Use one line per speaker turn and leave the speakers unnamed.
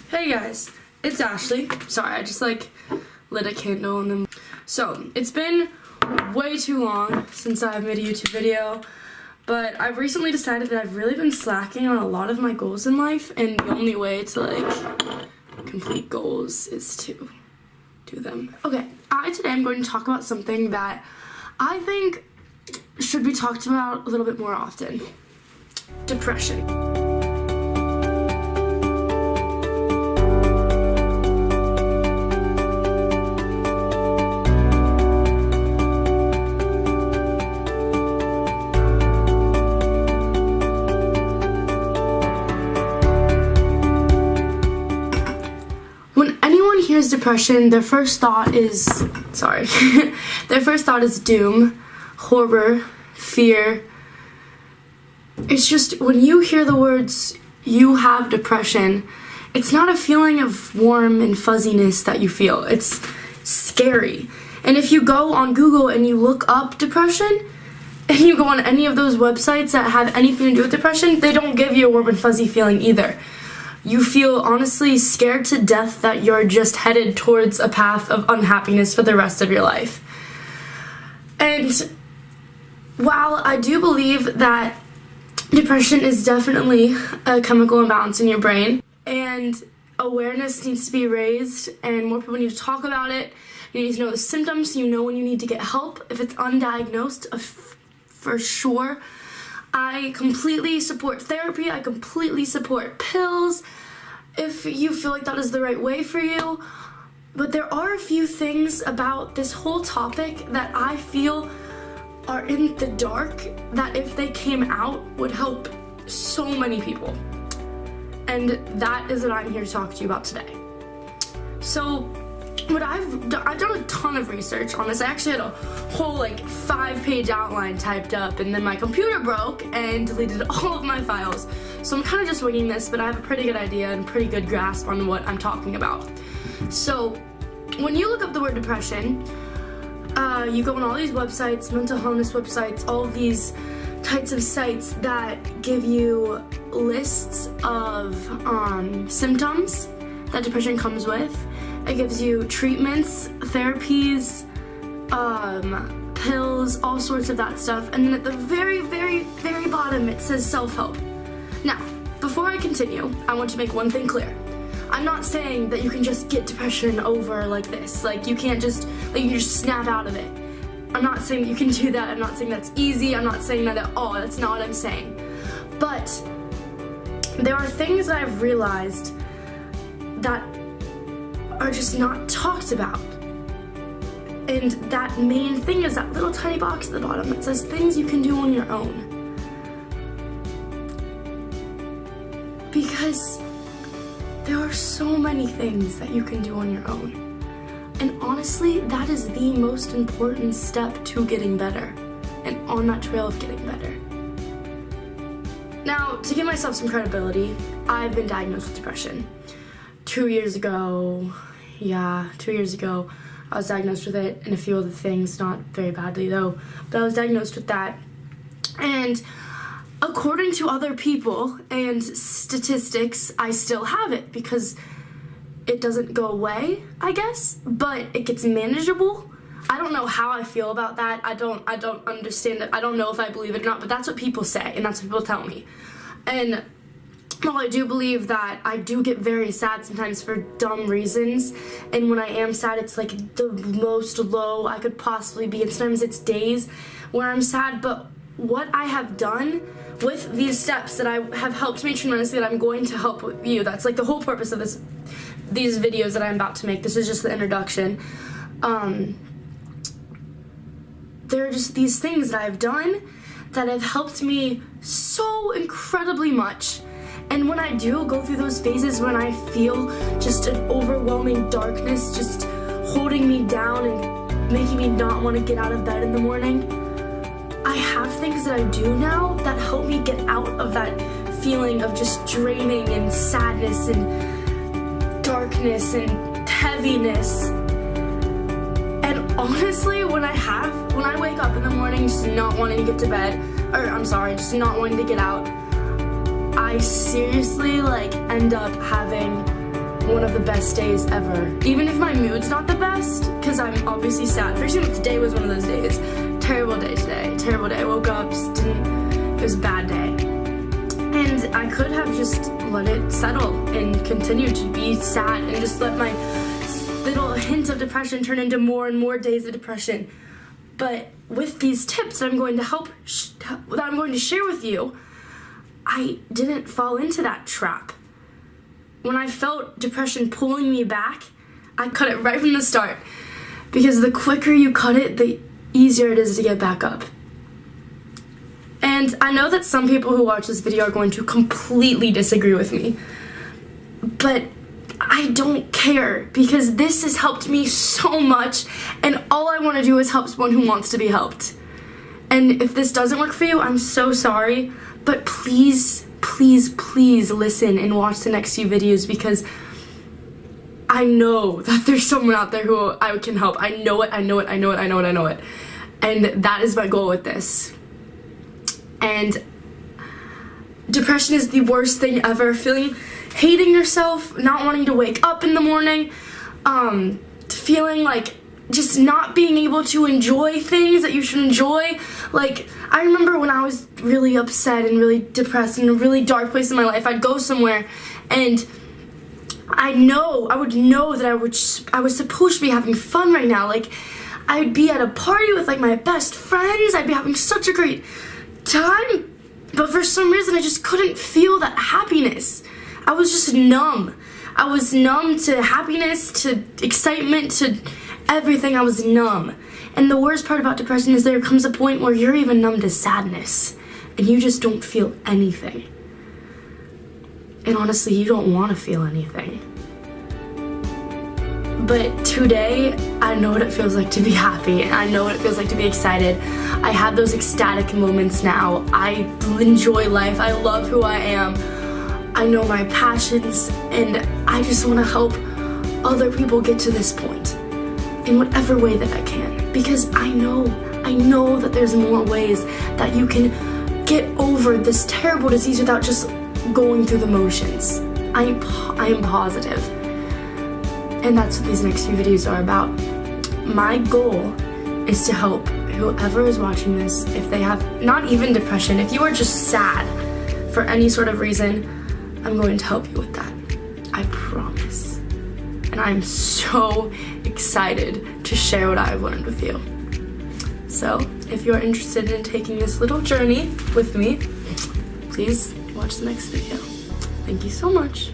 Hey guys, it's Ashley. Sorry, I just lit a candle and then... So, it's been way too long since I've made a YouTube video, but I've recently decided that I've really been slacking on a lot of my goals in life, and the only way to complete goals is to do them. Okay, today I'm going to talk about something that I think should be talked about a little bit more often. Depression. When anyone hears depression, their first thought is, doom, horror, fear. It's just, when you hear the words, you have depression, it's not a feeling of warm and fuzziness that you feel. It's scary. And if you go on Google and you look up depression, and you go on any of those websites that have anything to do with depression, they don't give you a warm and fuzzy feeling either. You feel honestly scared to death that you're just headed towards a path of unhappiness for the rest of your life. And while I do believe that depression is definitely a chemical imbalance in your brain, and awareness needs to be raised, and more people need to talk about it, you need to know the symptoms so you know when you need to get help. If it's undiagnosed, for sure. I completely support therapy. I completely support pills if you feel like that is the right way for you. But there are a few things about this whole topic that I feel are in the dark that if they came out would help so many people. And that is what I'm here to talk to you about today. So I've done a ton of research on this. I actually had a whole 5-page outline typed up, and then my computer broke and deleted all of my files. So I'm kind of just winging this, but I have a pretty good idea and pretty good grasp on what I'm talking about. So when you look up the word depression, you go on all these websites, mental wellness websites, all of these types of sites that give you lists of symptoms that depression comes with. It gives you treatments, therapies, pills, all sorts of that stuff. And then at the very, very, very bottom, it says self-help. Now, before I continue, I want to make one thing clear. I'm not saying that you can just get depression over like this. You can't just, you can just snap out of it. I'm not saying that you can do that. I'm not saying that's easy. I'm not saying that at all. That's not what I'm saying. But there are things that I've realized that are just not talked about. And that main thing is that little tiny box at the bottom that says things you can do on your own. Because there are so many things that you can do on your own. And honestly, that is the most important step to getting better and on that trail of getting better. Now, to give myself some credibility, I've been diagnosed with depression. 2 years ago, I was diagnosed with it and a few other things, not very badly though, but I was diagnosed with that. And according to other people and statistics, I still have it because it doesn't go away, I guess, but it gets manageable. I don't know how I feel about that. I don't understand it. I don't know if I believe it or not, but that's what people say and that's what people tell me. And while I do believe that I do get very sad sometimes for dumb reasons, and when I am sad, it's the most low I could possibly be, and sometimes it's days where I'm sad, but what I have done with these steps that have helped me tremendously, that I'm going to help with you, that's the whole purpose of these videos that I'm about to make. This is just the introduction. There are just these things that I've done that have helped me so incredibly much. And when I do go through those phases when I feel just an overwhelming darkness just holding me down and making me not want to get out of bed in the morning, I have things that I do now that help me get out of that feeling of just draining and sadness and darkness and heaviness. And honestly, when I wake up in the morning just not wanting to get to bed, just not wanting to get out, I seriously end up having one of the best days ever. Even if my mood's not the best, because I'm obviously sad. For example, today was one of those days. Terrible day today. Terrible day. I woke up, it was a bad day. And I could have just let it settle and continue to be sad and just let my little hint of depression turn into more and more days of depression. But with these tips that I'm going to share with you, I didn't fall into that trap. When I felt depression pulling me back, I cut it right from the start. Because the quicker you cut it, the easier it is to get back up. And I know that some people who watch this video are going to completely disagree with me. But I don't care, because this has helped me so much, and all I want to do is help someone who wants to be helped. And if this doesn't work for you, I'm so sorry, but please, please, please listen and watch the next few videos, because I know that there's someone out there who I can help. I know it. And that is my goal with this. And depression is the worst thing ever. Hating yourself, not wanting to wake up in the morning, feeling like just not being able to enjoy things that you should enjoy. Like, I remember when I was really upset and really depressed in a really dark place in my life, I'd go somewhere and I would know that I was supposed to be having fun right now. Like, I'd be at a party with like my best friends, I'd be having such a great time, but for some reason I just couldn't feel that happiness. I was just numb. I was numb to happiness, to excitement, to everything. I was numb. And the worst part about depression is there comes a point where you're even numb to sadness and you just don't feel anything. And honestly, you don't want to feel anything. But today, I know what it feels like to be happy, and I know what it feels like to be excited. I have those ecstatic moments now. I enjoy life. I love who I am. I know my passions, and I just want to help other people get to this point in whatever way that I can, because I know that there's more ways that you can get over this terrible disease without just going through the motions. I am positive, and that's what these next few videos are about. My goal is to help whoever is watching this, if they have not even depression, if you are just sad for any sort of reason, I'm going to help you with that. I promise. And I'm so excited to share what I've learned with you. So, if you're interested in taking this little journey with me, please watch the next video. Thank you so much.